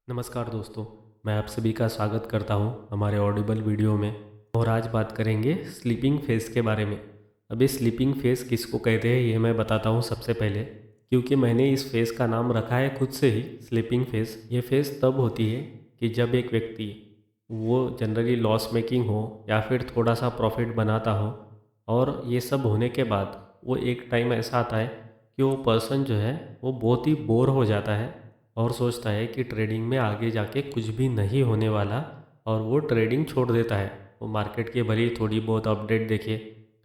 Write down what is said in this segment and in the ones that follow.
नमस्कार दोस्तों, मैं आप सभी का स्वागत करता हूं हमारे ऑडिबल वीडियो में। और आज बात करेंगे स्लीपिंग फेज़ के बारे में। अब ये स्लीपिंग फेज़ किसको कहते हैं ये मैं बताता हूं सबसे पहले, क्योंकि मैंने इस फेज़ का नाम रखा है खुद से ही स्लीपिंग फेज़। ये फेज़ तब होती है कि जब एक व्यक्ति वो जनरली लॉस मेकिंग हो या फिर थोड़ा सा प्रॉफिट बनाता हो, और ये सब होने के बाद वो एक टाइम ऐसा आता है कि वो पर्सन जो है वो बहुत ही बोर हो जाता है और सोचता है कि ट्रेडिंग में आगे जाके कुछ भी नहीं होने वाला, और वो ट्रेडिंग छोड़ देता है। वो मार्केट की भली थोड़ी बहुत अपडेट देखे।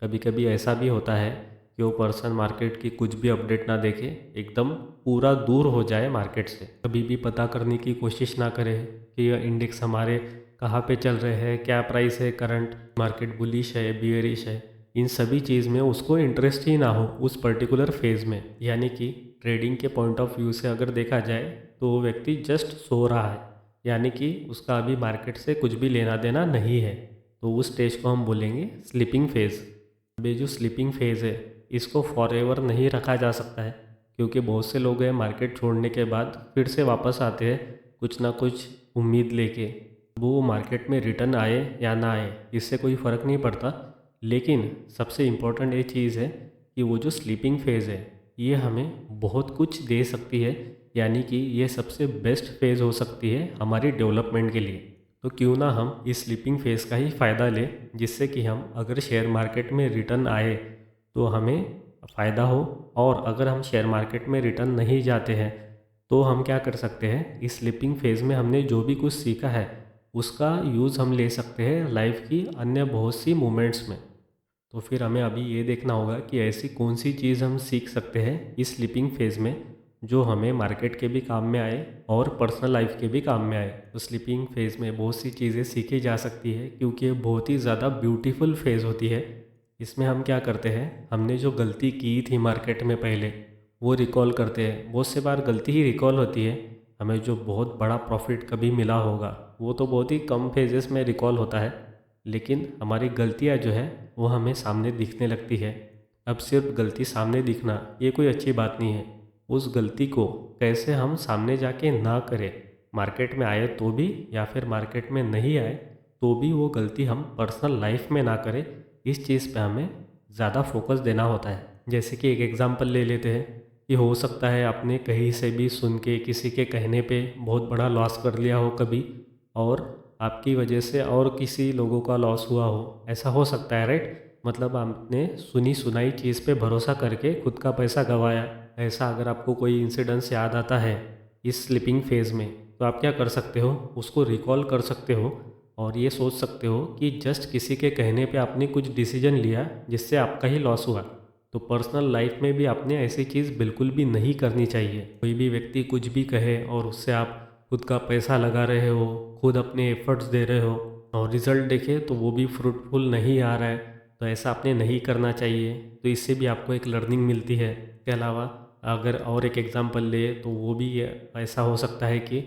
कभी कभी ऐसा भी होता है कि वो पर्सन मार्केट की कुछ भी अपडेट ना देखे, एकदम पूरा दूर हो जाए मार्केट से। कभी भी पता करने की कोशिश ना करे कि यह इंडेक्स हमारे कहाँ पे चल रहे हैं, क्या प्राइस है, करंट मार्केट बुलिश है बियरिश है। इन सभी चीज़ में उसको इंटरेस्ट ही ना हो उस पर्टिकुलर फेज़ में। यानी कि ट्रेडिंग के पॉइंट ऑफ व्यू से अगर देखा जाए तो वो व्यक्ति जस्ट सो रहा है, यानी कि उसका अभी मार्केट से कुछ भी लेना देना नहीं है। तो उस स्टेज को हम बोलेंगे स्लीपिंग फेज़। अब ये जो स्लीपिंग फेज़ है इसको फॉरएवर नहीं रखा जा सकता है, क्योंकि बहुत से लोग हैं मार्केट छोड़ने के बाद फिर से वापस आते हैं कुछ ना कुछ उम्मीद लेके। वो मार्केट में रिटर्न आए या ना आए इससे कोई फ़र्क नहीं पड़ता, लेकिन सबसे इम्पोर्टेंट ये चीज़ है कि वो जो स्लीपिंग फेज़ है ये हमें बहुत कुछ दे सकती है। यानी कि ये सबसे बेस्ट फेज़ हो सकती है हमारी डेवलपमेंट के लिए। तो क्यों ना हम इस स्लीपिंग फेज़ का ही फ़ायदा लें, जिससे कि हम अगर शेयर मार्केट में रिटर्न आए तो हमें फ़ायदा हो, और अगर हम शेयर मार्केट में रिटर्न नहीं जाते हैं तो हम क्या कर सकते हैं, इस स्लीपिंग फेज़ में हमने जो भी कुछ सीखा है उसका यूज़ हम ले सकते हैं लाइफ की अन्य बहुत सी मोमेंट्स में। तो फिर हमें अभी ये देखना होगा कि ऐसी कौन सी चीज़ हम सीख सकते हैं इस स्लीपिंग फेज़ में जो हमें मार्केट के भी काम में आए और पर्सनल लाइफ के भी काम में आए। तो स्लीपिंग फेज़ में बहुत सी चीज़ें सीखी जा सकती है, क्योंकि ये बहुत ही ज़्यादा ब्यूटीफुल फेज़ होती है। इसमें हम क्या करते हैं, हमने जो गलती की थी मार्केट में पहले वो रिकॉल करते हैं। बहुत से बार गलती ही रिकॉल होती है। हमें जो बहुत बड़ा प्रॉफिट कभी मिला होगा वो तो बहुत ही कम फेजेस में रिकॉल होता है, लेकिन हमारी गलतियाँ जो है वो हमें सामने दिखने लगती है। अब सिर्फ गलती सामने दिखना ये कोई अच्छी बात नहीं है। उस गलती को कैसे हम सामने जाके ना करें, मार्केट में आए तो भी या फिर मार्केट में नहीं आए तो भी वो गलती हम पर्सनल लाइफ में ना करें, इस चीज़ पे हमें ज़्यादा फोकस देना होता है। जैसे कि एक एग्ज़ाम्पल ले लेते हैं कि हो सकता है आपने कहीं से भी सुन के किसी के कहने पे बहुत बड़ा लॉस कर लिया हो कभी, और आपकी वजह से और किसी लोगों का लॉस हुआ हो। ऐसा हो सकता है, राइट? मतलब आपने सुनी सुनाई चीज़ पे भरोसा करके खुद का पैसा गंवाया। ऐसा अगर आपको कोई इंसिडेंस याद आता है इस स्लीपिंग फेज़ में, तो आप क्या कर सकते हो, उसको रिकॉल कर सकते हो और ये सोच सकते हो कि जस्ट किसी के कहने पे आपने कुछ डिसीजन लिया जिससे आपका ही लॉस हुआ। तो पर्सनल लाइफ में भी आपने ऐसी चीज़ बिल्कुल भी नहीं करनी चाहिए। कोई भी व्यक्ति कुछ भी कहे और उससे आप खुद का पैसा लगा रहे हो, खुद अपने एफर्ट्स दे रहे हो, और रिज़ल्ट देखें तो वो भी फ्रूटफुल नहीं आ रहा है, तो ऐसा आपने नहीं करना चाहिए। तो इससे भी आपको एक लर्निंग मिलती है। इसके अलावा अगर और एक एग्ज़ाम्पल ले तो वो भी ऐसा हो सकता है कि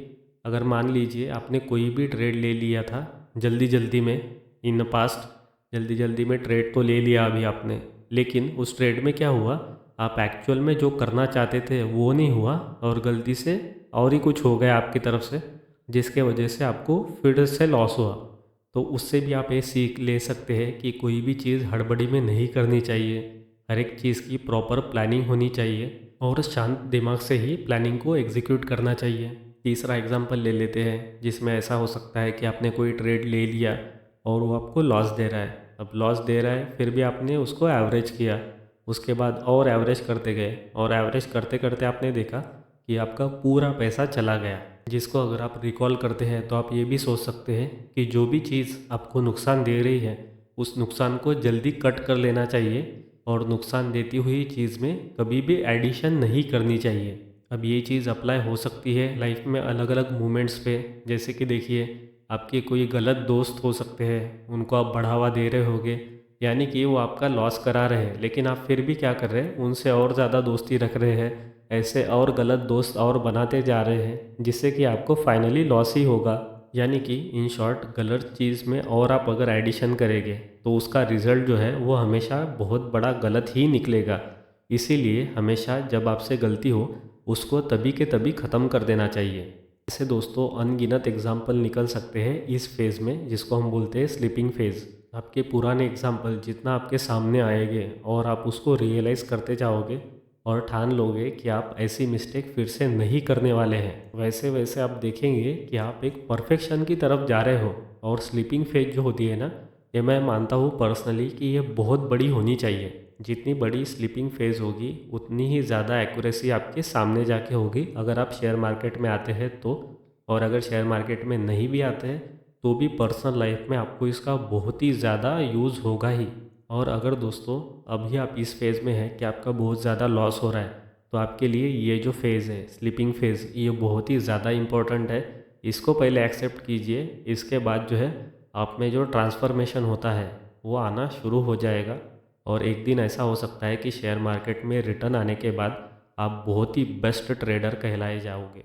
अगर मान लीजिए आपने कोई भी ट्रेड ले लिया था जल्दी जल्दी में, इन पास्ट जल्दी जल्दी में ट्रेड तो ले लिया अभी आपने, लेकिन उस ट्रेड में क्या हुआ, आप एक्चुअल में जो करना चाहते थे वो नहीं हुआ और गलती से और ही कुछ हो गया आपकी तरफ से, जिसके वजह से आपको फिर से लॉस हुआ। तो उससे भी आप ये सीख ले सकते हैं कि कोई भी चीज़ हड़बड़ी में नहीं करनी चाहिए। हर एक चीज़ की प्रॉपर प्लानिंग होनी चाहिए और शांत दिमाग से ही प्लानिंग को एग्जीक्यूट करना चाहिए। तीसरा एग्जांपल ले लेते हैं जिसमें ऐसा हो सकता है कि आपने कोई ट्रेड ले लिया और वो आपको लॉस दे रहा है। अब लॉस दे रहा है फिर भी आपने उसको एवरेज किया, उसके बाद और एवरेज करते गए, और एवरेज करते करते आपने देखा कि आपका पूरा पैसा चला गया। जिसको अगर आप रिकॉल करते हैं तो आप ये भी सोच सकते हैं कि जो भी चीज़ आपको नुकसान दे रही है उस नुकसान को जल्दी कट कर लेना चाहिए, और नुकसान देती हुई चीज़ में कभी भी एडिशन नहीं करनी चाहिए। अब ये चीज़ अप्लाई हो सकती है लाइफ में अलग अलग मोमेंट्स पे। जैसे कि देखिए, आपके कोई गलत दोस्त हो सकते हैं, उनको आप बढ़ावा दे रहे होगे, यानी कि वो आपका लॉस करा रहे हैं, लेकिन आप फिर भी क्या कर रहे हैं, उनसे और ज़्यादा दोस्ती रख रहे हैं। ऐसे और गलत दोस्त और बनाते जा रहे हैं जिससे कि आपको फाइनली लॉस ही होगा। यानी कि इन शॉर्ट गलत चीज़ में और आप अगर एडिशन करेंगे तो उसका रिज़ल्ट जो है वो हमेशा बहुत बड़ा गलत ही निकलेगा। इसीलिए हमेशा जब आपसे गलती हो उसको तभी के तभी ख़त्म कर देना चाहिए। ऐसे दोस्तों अनगिनत एग्जाम्पल निकल सकते हैं इस फेज़ में, जिसको हम बोलते हैं स्लीपिंग फेज़। आपके पुराने एग्जाम्पल जितना आपके सामने आएंगे और आप उसको रियलाइज़ करते जाओगे और ठान लोगे कि आप ऐसी मिस्टेक फिर से नहीं करने वाले हैं, वैसे वैसे आप देखेंगे कि आप एक परफेक्शन की तरफ जा रहे हो। और स्लीपिंग फेज जो होती है ना, ये मैं मानता हूँ पर्सनली कि ये बहुत बड़ी होनी चाहिए। जितनी बड़ी स्लीपिंग फेज होगी उतनी ही ज़्यादा एक्यूरेसी आपके सामने जाके होगी अगर आप शेयर मार्केट में आते हैं तो। और अगर शेयर मार्केट में नहीं भी आते हैं तो भी पर्सनल लाइफ में आपको इसका बहुत ही ज़्यादा यूज़ होगा ही। और अगर दोस्तों अभी आप इस फेज़ में हैं कि आपका बहुत ज़्यादा लॉस हो रहा है, तो आपके लिए ये जो फेज़ है स्लीपिंग फेज़, ये बहुत ही ज़्यादा इम्पोर्टेंट है। इसको पहले एक्सेप्ट कीजिए, इसके बाद जो है आप में जो ट्रांसफॉर्मेशन होता है वो आना शुरू हो जाएगा। और एक दिन ऐसा हो सकता है कि शेयर मार्केट में रिटर्न आने के बाद आप बहुत ही बेस्ट ट्रेडर कहलाए जाओगे।